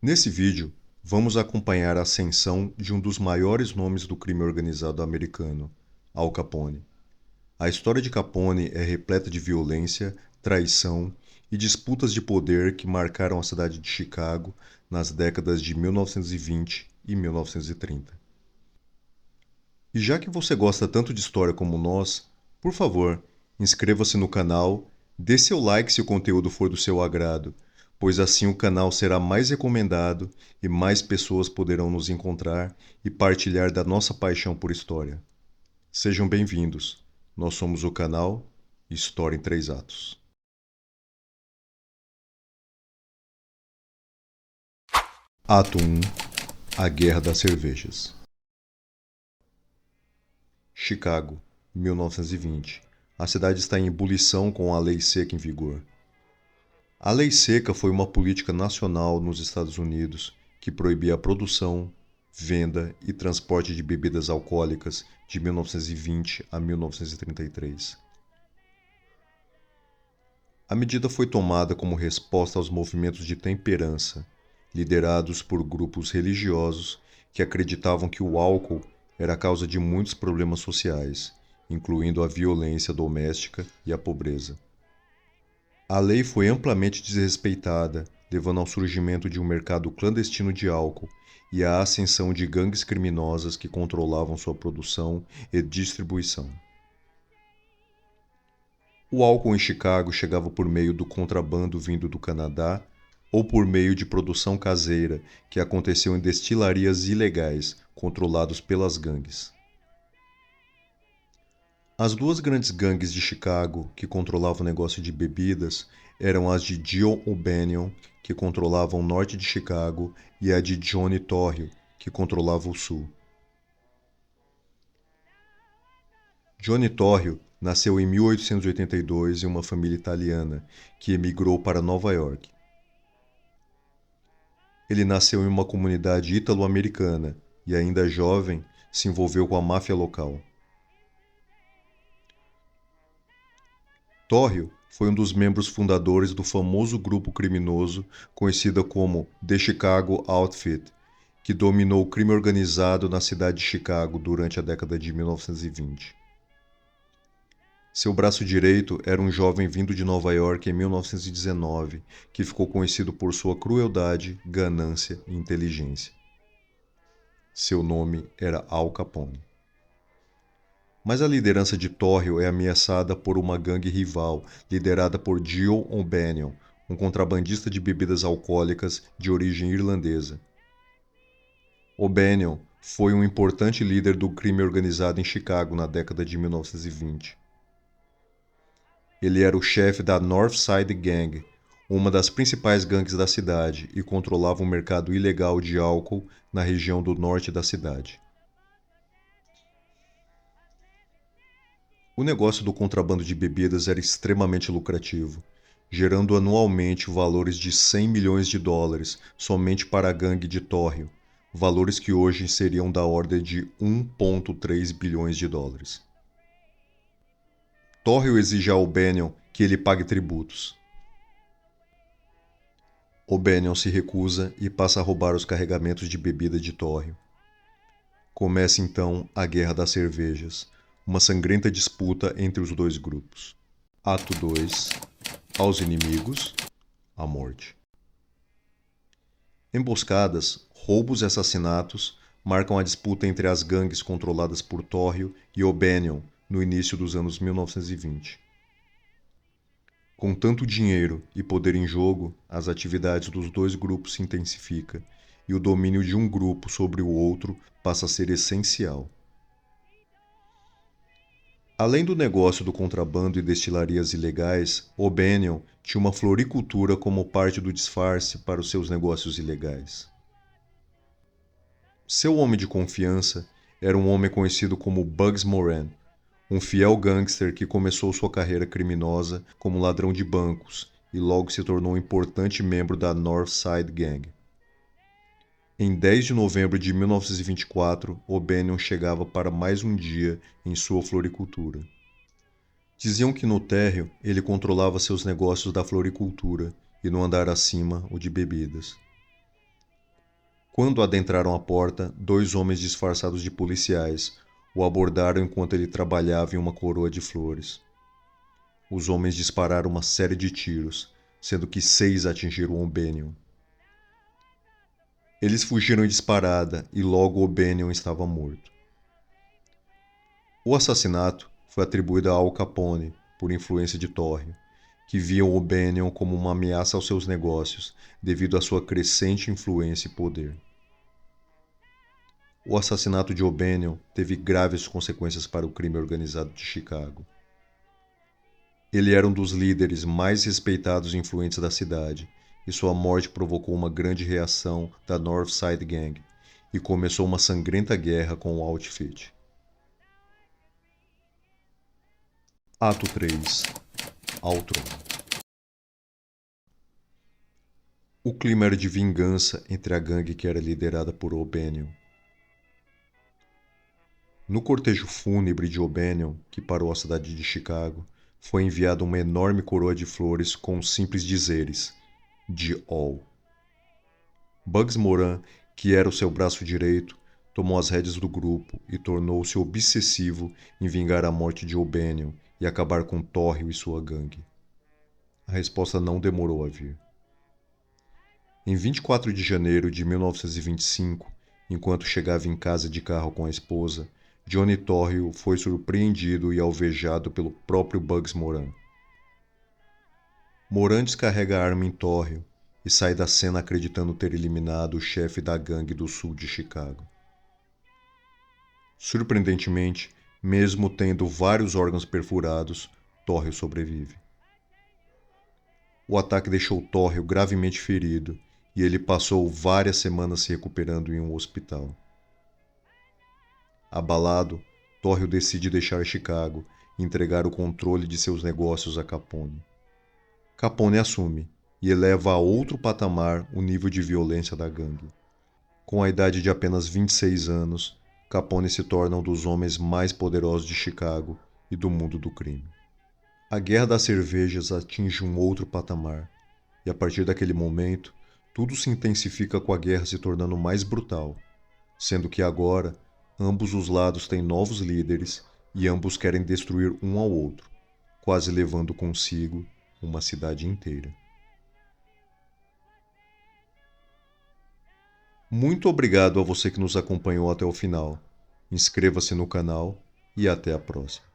Nesse vídeo, vamos acompanhar a ascensão de um dos maiores nomes do crime organizado americano, Al Capone. A história de Capone é repleta de violência, traição e disputas de poder que marcaram a cidade de Chicago nas décadas de 1920 e 1930. E já que você gosta tanto de história como nós, por favor, inscreva-se no canal, dê seu like se o conteúdo for do seu agrado, pois assim o canal será mais recomendado e mais pessoas poderão nos encontrar e partilhar da nossa paixão por história. Sejam bem-vindos. Nós somos o canal História em 3 Atos. Ato 1. A Guerra das Cervejas. Chicago, 1920. A cidade está em ebulição com a Lei Seca em vigor. A Lei Seca foi uma política nacional nos Estados Unidos que proibia a produção, venda e transporte de bebidas alcoólicas de 1920 a 1933. A medida foi tomada como resposta aos movimentos de temperança, liderados por grupos religiosos que acreditavam que o álcool era a causa de muitos problemas sociais, incluindo a violência doméstica e a pobreza. A lei foi amplamente desrespeitada, levando ao surgimento de um mercado clandestino de álcool e à ascensão de gangues criminosas que controlavam sua produção e distribuição. O álcool em Chicago chegava por meio do contrabando vindo do Canadá ou por meio de produção caseira que aconteceu em destilarias ilegais controlados pelas gangues. As duas grandes gangues de Chicago que controlavam o negócio de bebidas eram as de John O'Banion, que controlava o norte de Chicago, e a de Johnny Torrio, que controlava o sul. Johnny Torrio nasceu em 1882 em uma família italiana que emigrou para Nova York. Ele nasceu em uma comunidade ítalo-americana e, ainda jovem, se envolveu com a máfia local. Torrio foi um dos membros fundadores do famoso grupo criminoso conhecido como The Chicago Outfit, que dominou o crime organizado na cidade de Chicago durante a década de 1920. Seu braço direito era um jovem vindo de Nova York em 1919, que ficou conhecido por sua crueldade, ganância e inteligência. Seu nome era Al Capone. Mas a liderança de Torrio é ameaçada por uma gangue rival, liderada por John O'Banion, um contrabandista de bebidas alcoólicas de origem irlandesa. O'Banion foi um importante líder do crime organizado em Chicago na década de 1920. Ele era o chefe da North Side Gang, uma das principais gangues da cidade, e controlava um mercado ilegal de álcool na região do norte da cidade. O negócio do contrabando de bebidas era extremamente lucrativo, gerando anualmente valores de 100 milhões de dólares somente para a gangue de Torrio, valores que hoje seriam da ordem de 1,3 bilhões de dólares. Torrio exige a O'Banion que ele pague tributos. O'Banion se recusa e passa a roubar os carregamentos de bebida de Torrio. Começa então a Guerra das Cervejas, uma sangrenta disputa entre os dois grupos. Ato 2. Aos inimigos, a morte. Emboscadas, roubos e assassinatos marcam a disputa entre as gangues controladas por Torrio e O'Banion no início dos anos 1920. Com tanto dinheiro e poder em jogo, as atividades dos dois grupos se intensificam e o domínio de um grupo sobre o outro passa a ser essencial. Além do negócio do contrabando e destilarias ilegais, O'Banion tinha uma floricultura como parte do disfarce para os seus negócios ilegais. Seu homem de confiança era um homem conhecido como Bugs Moran, um fiel gangster que começou sua carreira criminosa como ladrão de bancos e logo se tornou um importante membro da North Side Gang. Em 10 de novembro de 1924, O'Banion chegava para mais um dia em sua floricultura. Diziam que no térreo ele controlava seus negócios da floricultura e no andar acima o de bebidas. Quando adentraram a porta, 2 homens disfarçados de policiais o abordaram enquanto ele trabalhava em uma coroa de flores. Os homens dispararam uma série de tiros, sendo que 6 atingiram O'Banion. Eles fugiram em disparada e logo O'Banion estava morto. O assassinato foi atribuído a Al Capone por influência de Torrio, que via O'Banion como uma ameaça aos seus negócios devido à sua crescente influência e poder. O assassinato de O'Banion teve graves consequências para o crime organizado de Chicago. Ele era um dos líderes mais respeitados e influentes da cidade, e sua morte provocou uma grande reação da North Side Gang e começou uma sangrenta guerra com o Outfit. Ato 3. Outro. O clima era de vingança entre a gangue que era liderada por O'Banion. No cortejo fúnebre de O'Banion, que parou a cidade de Chicago, foi enviada uma enorme coroa de flores com os simples dizeres de All. Bugs Moran, que era o seu braço direito, tomou as rédeas do grupo e tornou-se obsessivo em vingar a morte de O'Banion e acabar com Torrio e sua gangue. A resposta não demorou a vir. Em 24 de janeiro de 1925, enquanto chegava em casa de carro com a esposa, Johnny Torrio foi surpreendido e alvejado pelo próprio Bugs Moran. Moran descarrega a arma em Torrio e sai da cena acreditando ter eliminado o chefe da gangue do sul de Chicago. Surpreendentemente, mesmo tendo vários órgãos perfurados, Torrio sobrevive. O ataque deixou Torrio gravemente ferido e ele passou várias semanas se recuperando em um hospital. Abalado, Torrio decide deixar Chicago e entregar o controle de seus negócios a Capone. Capone assume e eleva a outro patamar o nível de violência da gangue. Com a idade de apenas 26 anos, Capone se torna um dos homens mais poderosos de Chicago e do mundo do crime. A Guerra das Cervejas atinge um outro patamar, e a partir daquele momento, tudo se intensifica com a guerra se tornando mais brutal, sendo que agora ambos os lados têm novos líderes e ambos querem destruir um ao outro, quase levando consigo uma cidade inteira. Muito obrigado a você que nos acompanhou até o final. Inscreva-se no canal e até a próxima.